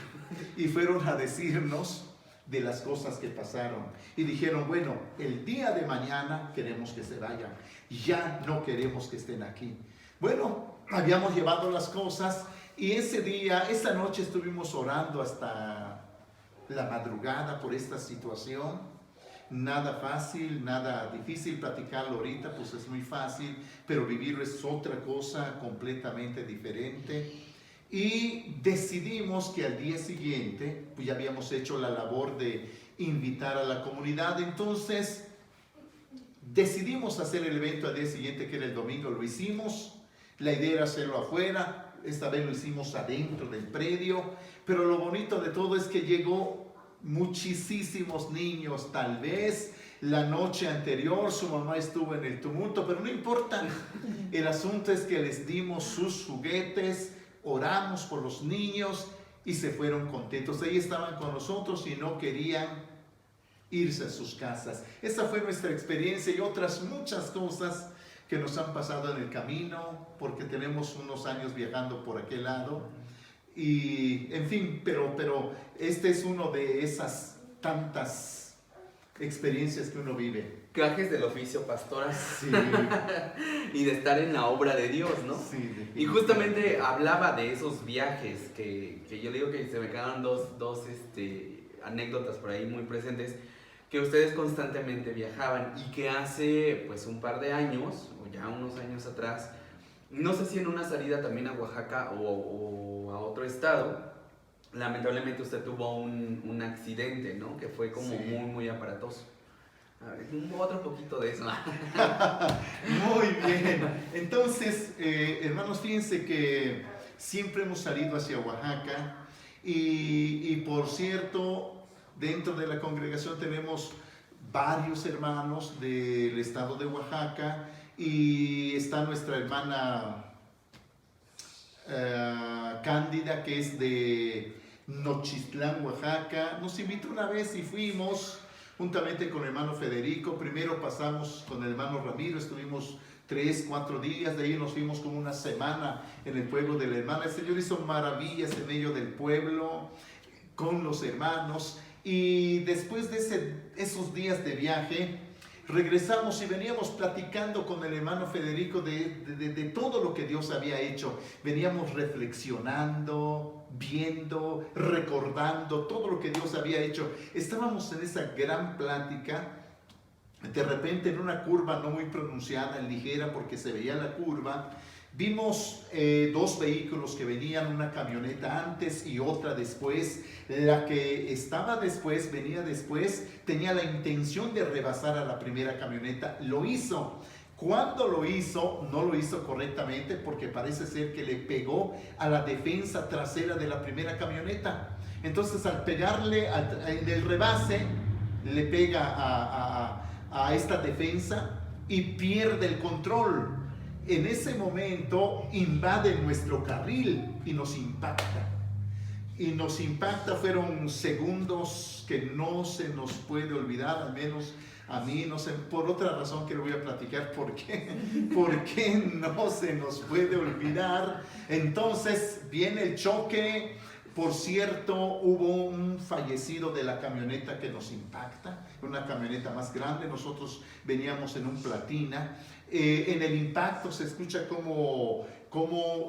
Y fueron a decirnos de las cosas que pasaron. Y dijeron, bueno, el día de mañana queremos que se vayan, ya no queremos que estén aquí. Bueno, habíamos llevado las cosas y esa noche estuvimos orando hasta la madrugada por esta situación. Nada fácil, nada difícil. Platicarlo ahorita pues es muy fácil, pero vivirlo es otra cosa completamente diferente. Y decidimos que al día siguiente, pues ya habíamos hecho la labor de invitar a la comunidad, entonces decidimos hacer el evento al día siguiente, que era el domingo. Lo hicimos, la idea era hacerlo afuera, esta vez lo hicimos adentro del predio, pero lo bonito de todo es que llegó muchísimos niños. Tal vez la noche anterior su mamá estuvo en el tumulto, pero no importa. El asunto es que les dimos sus juguetes, oramos por los niños y se fueron contentos. Ahí estaban con nosotros y no querían irse a sus casas. Esa fue nuestra experiencia y otras muchas cosas que nos han pasado en el camino, porque tenemos unos años viajando por aquel lado. Y en fin, pero este es uno de esas tantas experiencias que uno vive. Gajes del oficio, pastora. Sí. Y de estar en la obra de Dios, ¿no? Sí, y justamente hablaba de esos viajes que yo le digo que se me quedaron dos anécdotas por ahí muy presentes, que ustedes constantemente viajaban y que hace pues un par de años, o ya unos años atrás, no sé si en una salida también a Oaxaca o a otro estado, lamentablemente usted tuvo un accidente, ¿no? Que fue como Sí. muy aparatoso. A ver, otro poquito de eso. Muy bien. Entonces, hermanos, fíjense que siempre hemos salido hacia Oaxaca y por cierto, dentro de la congregación tenemos varios hermanos del estado de Oaxaca y está nuestra hermana Cándida, que es de Nochistlán, Oaxaca. Nos invitó una vez y fuimos juntamente con el hermano Federico. Primero pasamos con el hermano Ramiro, estuvimos 3, 4 días, de ahí nos fuimos como una semana en el pueblo de la hermana. El Señor hizo maravillas en medio del pueblo, con los hermanos, y después de esos días de viaje, regresamos y veníamos platicando con el hermano Federico de todo lo que Dios había hecho. Veníamos reflexionando, viendo, recordando todo lo que Dios había hecho. Estábamos en esa gran plática. De repente, en una curva no muy pronunciada, ligera porque se veía la curva, vimos 2 vehículos que venían, una camioneta antes y otra después. La que estaba después, venía después, tenía la intención de rebasar a la primera camioneta. Lo hizo. Cuando lo hizo, no lo hizo correctamente porque parece ser que le pegó a la defensa trasera de la primera camioneta. Entonces, al pegarle en el rebase, le pega a esta defensa y pierde el control. En ese momento invade nuestro carril y nos impacta. Y nos impacta, fueron segundos que no se nos puede olvidar, al menos a mí, no sé, por otra razón que le voy a platicar por qué no se nos puede olvidar. Entonces viene el choque. Por cierto, hubo un fallecido de la camioneta que nos impacta, una camioneta más grande. Nosotros veníamos en un Platina. En el impacto se escucha como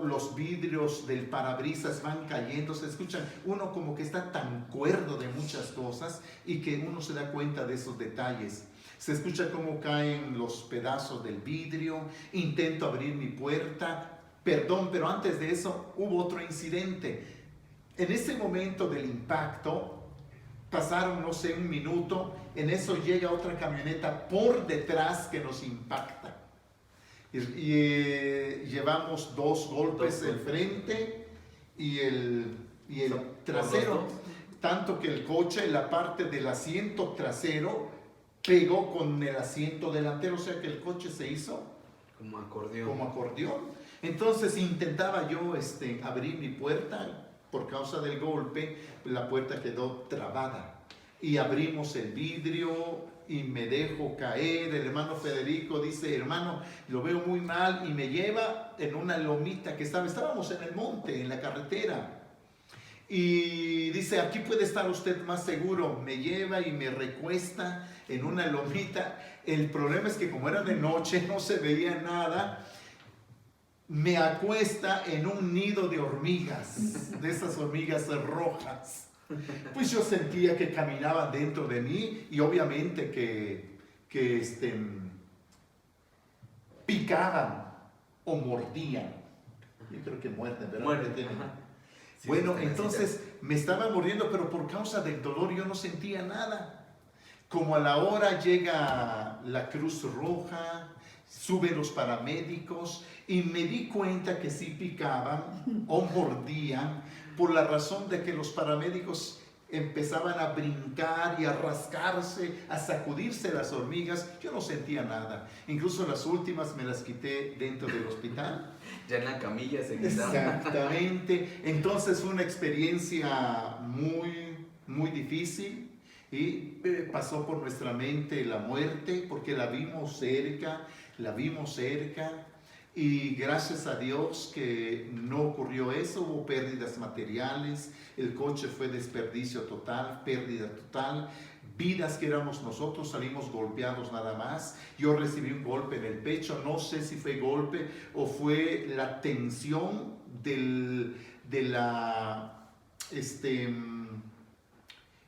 los vidrios del parabrisas van cayendo, se escuchan, uno como que está tan cuerdo de muchas cosas y que uno se da cuenta de esos detalles. Se escucha cómo caen los pedazos del vidrio, intento abrir mi puerta, perdón, pero antes de eso hubo otro incidente. En ese momento del impacto, pasaron, no sé, 1 minuto, en eso llega otra camioneta por detrás que nos impacta. Llevamos 2 golpes, el frente y el trasero, tanto que el coche, la parte del asiento trasero, pegó con el asiento delantero, o sea que el coche se hizo como acordeón. Entonces intentaba yo abrir mi puerta. Por causa del golpe, la puerta quedó trabada y abrimos el vidrio y me dejo caer. El hermano Federico dice: hermano, lo veo muy mal, y me lleva en una lomita que estábamos en el monte, en la carretera, y dice: aquí puede estar usted más seguro. Me lleva y me recuesta en una lomita. El problema es que como era de noche no se veía nada. Me acuesta en un nido de hormigas, de esas hormigas rojas. Pues yo sentía que caminaban dentro de mí y obviamente que picaban o mordían. Yo creo que muerden, ¿verdad? Muerden. Sí, bueno, entonces me estaban mordiendo, pero por causa del dolor yo no sentía nada. Como a la hora llega la Cruz Roja, suben los paramédicos y me di cuenta que sí picaban o mordían, por la razón de que los paramédicos empezaban a brincar y a rascarse, a sacudirse las hormigas. Yo no sentía nada. Incluso las últimas me las quité dentro del hospital. Ya en la camilla se quitaban. Exactamente. Entonces fue una experiencia muy, muy difícil. Y pasó por nuestra mente la muerte, porque la vimos cerca, y gracias a Dios que no ocurrió eso. Hubo pérdidas materiales, el coche fue desperdicio total, pérdida total. Vidas que éramos nosotros salimos golpeados nada más. Yo recibí un golpe en el pecho, no sé si fue golpe o fue la tensión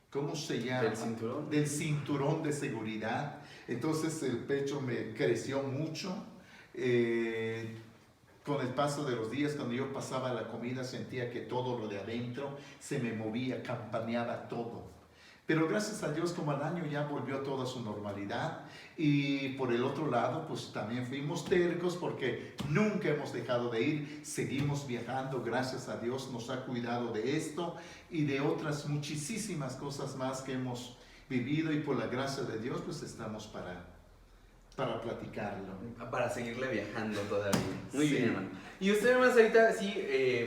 ¿cómo se llama? Del cinturón de seguridad. Entonces el pecho me creció mucho. Con el paso de los días, cuando yo pasaba la comida, sentía que todo lo de adentro se me movía, campaneaba todo. Pero gracias a Dios, como al año ya volvió a toda su normalidad. Y por el otro lado, pues también fuimos tercos porque nunca hemos dejado de ir. Seguimos viajando, gracias a Dios nos ha cuidado de esto y de otras muchísimas cosas más que hemos vivido. Y por la gracia de Dios, pues estamos para platicarlo. Para seguirle viajando todavía. Muy Sí. bien, hermano. Y usted, hermano, ahorita sí,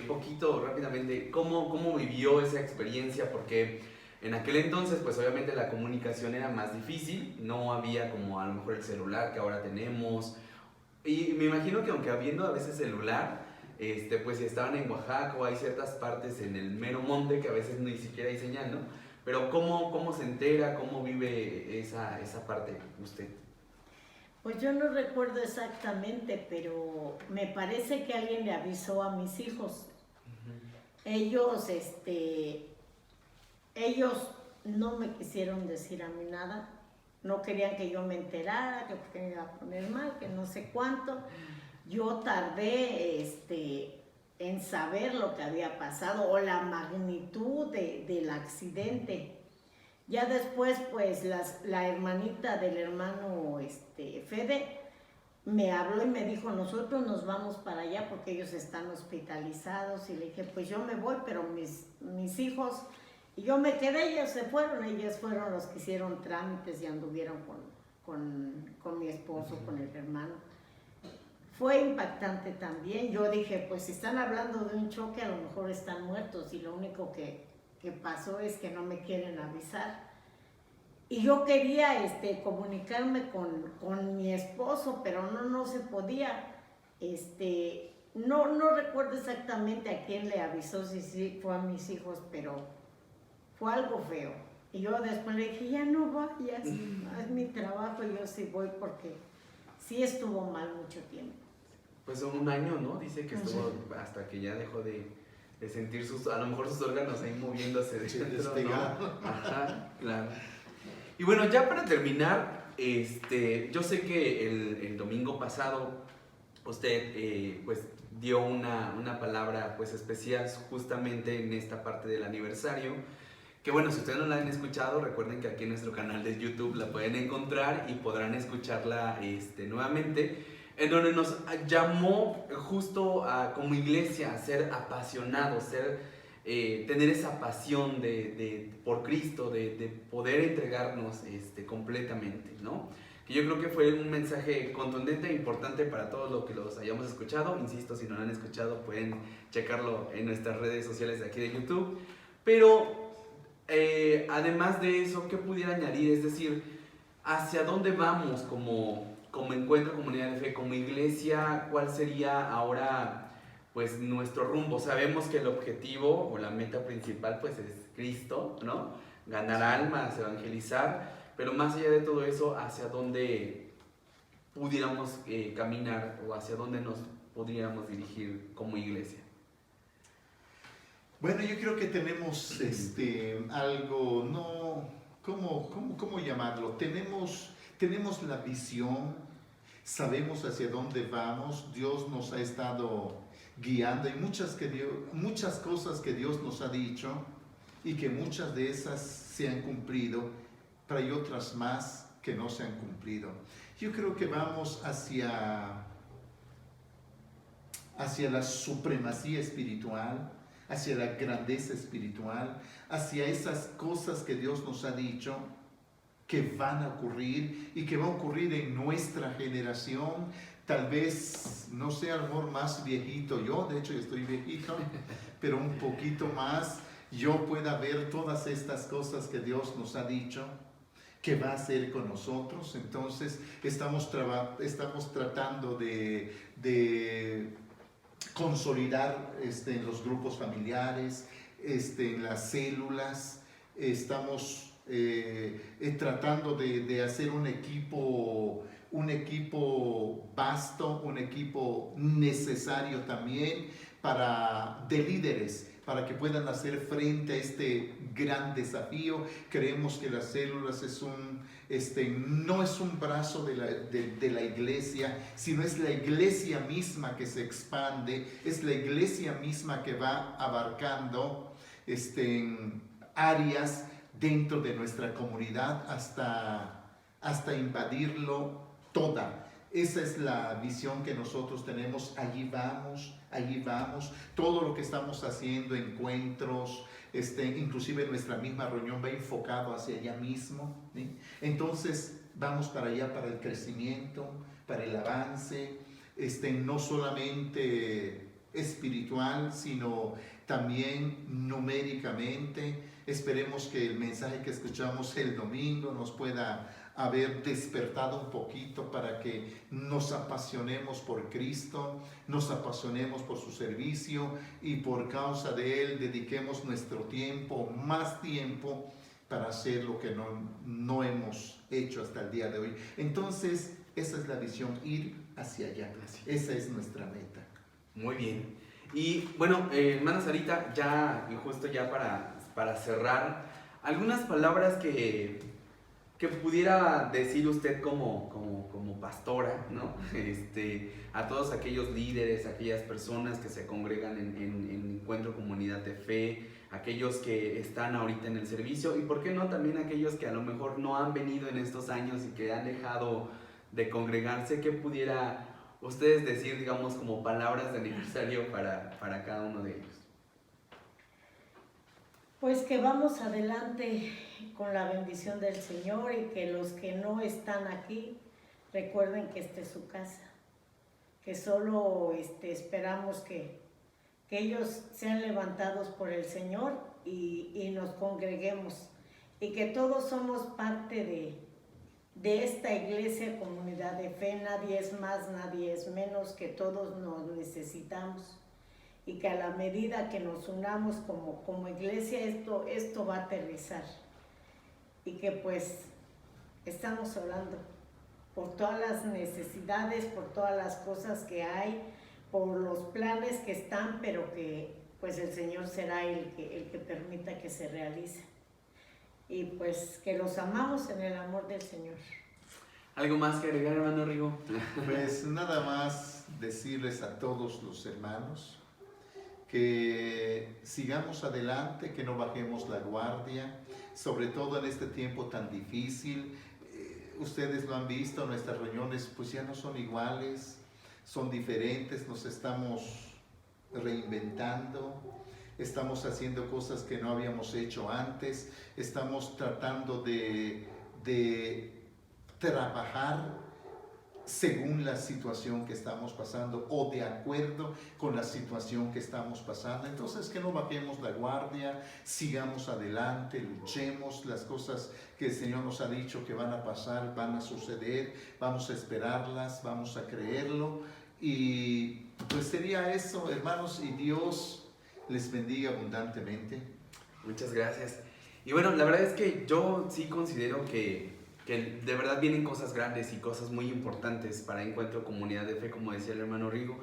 poquito rápidamente, ¿cómo vivió esa experiencia? Porque en aquel entonces, pues obviamente la comunicación era más difícil, no había como a lo mejor el celular que ahora tenemos. Y me imagino que aunque habiendo a veces celular, pues si estaban en Oaxaca o hay ciertas partes en el mero monte que a veces ni siquiera hay señal, ¿no? Pero ¿cómo se entera, cómo vive esa parte usted? Pues yo no recuerdo exactamente, pero me parece que alguien le avisó a mis hijos. Ellos no me quisieron decir a mí nada, no querían que yo me enterara, que porque me iba a poner mal, que no sé cuánto. Yo tardé en saber lo que había pasado o la magnitud del accidente. Ya después, pues, la hermanita del hermano Fede me habló y me dijo, nosotros nos vamos para allá porque ellos están hospitalizados. Y le dije, pues yo me voy, pero mis hijos... Y yo me quedé, ellos fueron los que hicieron trámites y anduvieron con mi esposo, con el hermano. Fue impactante también. Yo dije, pues si están hablando de un choque, a lo mejor están muertos y lo único que pasó es que no me quieren avisar. Y yo quería comunicarme con mi esposo, pero no se podía. No recuerdo exactamente a quién le avisó, si sí fue a mis hijos, pero fue algo feo. Y yo después le dije, ya no vayas, es mi trabajo, yo sí voy porque sí estuvo mal mucho tiempo. Pues un año, ¿no? Dice que estuvo hasta que ya dejó de sentir a lo mejor sus órganos ahí moviéndose dentro, ¿no? Ajá, claro. Y bueno, ya para terminar, yo sé que el domingo pasado usted pues dio una palabra pues especial justamente en esta parte del aniversario. Que bueno, si ustedes no la han escuchado, recuerden que aquí en nuestro canal de YouTube la pueden encontrar y podrán escucharla nuevamente, en donde nos llamó justo como iglesia a ser apasionados, tener esa pasión por Cristo, de poder entregarnos completamente, ¿no? Que yo creo que fue un mensaje contundente e importante para todos los que los hayamos escuchado. Insisto, si no lo han escuchado, pueden checarlo en nuestras redes sociales de aquí de YouTube. Pero además de eso, ¿qué pudiera añadir? Es decir, ¿hacia dónde vamos como encuentro, comunidad de fe, como iglesia? ¿Cuál sería ahora pues nuestro rumbo? Sabemos que el objetivo o la meta principal pues es Cristo, ¿no? Ganar almas, evangelizar, pero más allá de todo eso, ¿hacia dónde pudiéramos caminar o hacia dónde nos podríamos dirigir como iglesia? Bueno, yo creo que tenemos algo, no, ¿cómo llamarlo? Tenemos la visión, sabemos hacia dónde vamos, Dios nos ha estado guiando. Hay muchas cosas que Dios nos ha dicho y que muchas de esas se han cumplido, pero hay otras más que no se han cumplido. Yo creo que vamos hacia la supremacía espiritual, hacia la grandeza espiritual, hacia esas cosas que Dios nos ha dicho que van a ocurrir y que van a ocurrir en nuestra generación. Tal vez, no sé, a lo mejor más viejito yo, de hecho yo estoy viejito, pero un poquito más, yo pueda ver todas estas cosas que Dios nos ha dicho que va a hacer con nosotros. Entonces estamos tratando de consolidar en los grupos familiares, en las células. Estamos tratando de hacer un equipo vasto, un equipo necesario también de líderes, para que puedan hacer frente a este gran desafío. Creemos que las células no es un brazo de la iglesia, sino es la iglesia misma que se expande, es la iglesia misma que va abarcando áreas dentro de nuestra comunidad hasta invadirlo toda. Esa es la visión que nosotros tenemos. Allí vamos. Todo lo que estamos haciendo, encuentros, inclusive nuestra misma reunión va enfocado hacia allá mismo, ¿sí? Entonces vamos para allá, para el crecimiento, para el avance, no solamente espiritual, sino también numéricamente. Esperemos que el mensaje que escuchamos el domingo nos pueda haber despertado un poquito para que nos apasionemos por Cristo, nos apasionemos por su servicio y por causa de Él dediquemos nuestro tiempo, más tiempo, para hacer lo que no hemos hecho hasta el día de hoy. Entonces, esa es la visión, ir hacia allá. Esa es nuestra meta. Muy bien. Y bueno, hermana Sarita, ya justo ya para cerrar, algunas palabras que pudiera decir usted como pastora, ¿no? A todos aquellos líderes, aquellas personas que se congregan en Encuentro Comunidad de Fe, aquellos que están ahorita en el servicio, y por qué no también aquellos que a lo mejor no han venido en estos años y que han dejado de congregarse. ¿Qué pudiera ustedes decir, digamos, como palabras de aniversario para cada uno de ellos? Pues que vamos adelante con la bendición del Señor, y que los que no están aquí recuerden que esta es su casa, que solo esperamos que ellos sean levantados por el Señor y nos congreguemos, y que todos somos parte de esta iglesia, comunidad de fe. Nadie es más, nadie es menos, que todos nos necesitamos, y que a la medida que nos unamos como iglesia, esto va a aterrizar, y que pues estamos orando por todas las necesidades, por todas las cosas que hay, por los planes que están, pero que pues el Señor será el que permita que se realicen. Y pues que los amamos en el amor del Señor. ¿Algo más que agregar, hermano Rigo? Pues nada más decirles a todos los hermanos que sigamos adelante, que no bajemos la guardia, sobre todo en este tiempo tan difícil. Ustedes lo han visto, nuestras reuniones pues ya no son iguales, son diferentes, nos estamos reinventando, estamos haciendo cosas que no habíamos hecho antes, estamos tratando de trabajar según la situación que estamos pasando o de acuerdo con la situación que estamos pasando. Entonces, que no bajemos la guardia, sigamos adelante, luchemos. Las cosas que el Señor nos ha dicho que van a pasar, van a suceder, vamos a esperarlas, vamos a creerlo. Y pues sería eso, hermanos, y Dios les bendiga abundantemente. Muchas gracias. Y bueno, la verdad es que yo sí considero que de verdad vienen cosas grandes y cosas muy importantes para Encuentro Comunidad de Fe, como decía el hermano Rigo.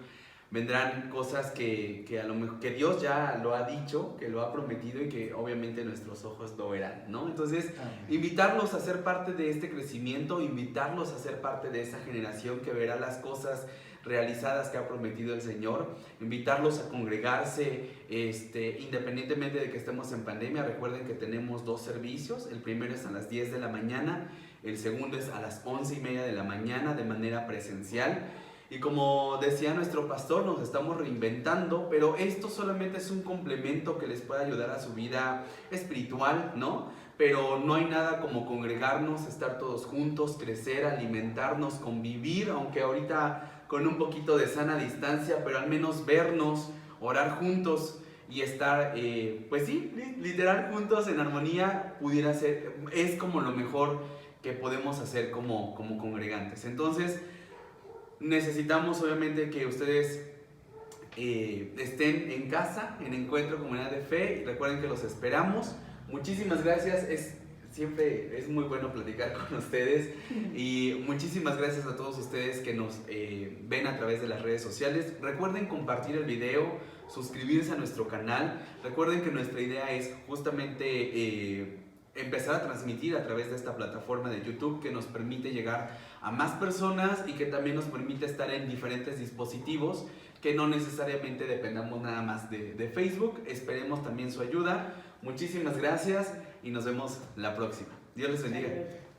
Vendrán cosas que a lo mejor que Dios ya lo ha dicho, que lo ha prometido, y que obviamente nuestros ojos lo verán, ¿no? Entonces, invitarlos a ser parte de este crecimiento, invitarlos a ser parte de esa generación que verá las cosas realizadas que ha prometido el Señor, invitarlos a congregarse, independientemente de que estemos en pandemia. Recuerden que tenemos 2 servicios. El primero es a las 10 de la mañana, el segundo es a las 11:30 de la mañana de manera presencial. Y como decía nuestro pastor, nos estamos reinventando, pero esto solamente es un complemento que les puede ayudar a su vida espiritual, ¿no? Pero no hay nada como congregarnos, estar todos juntos, crecer, alimentarnos, convivir, aunque ahorita con un poquito de sana distancia, pero al menos vernos, orar juntos y estar, pues sí, literal juntos en armonía, pudiera ser, es como lo mejor que podemos hacer como congregantes. Entonces, necesitamos obviamente que ustedes estén en casa, en Encuentro Comunidad de Fe, y recuerden que los esperamos. Muchísimas gracias, siempre es muy bueno platicar con ustedes, y muchísimas gracias a todos ustedes que nos ven a través de las redes sociales. Recuerden compartir el video, suscribirse a nuestro canal. Recuerden que nuestra idea es justamente empezar a transmitir a través de esta plataforma de YouTube, que nos permite llegar a más personas y que también nos permite estar en diferentes dispositivos, que no necesariamente dependamos nada más de Facebook. Esperemos también su ayuda. Muchísimas gracias. y nos vemos la próxima. Dios les bendiga.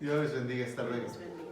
Dios les bendiga, hasta luego. Dios bendiga.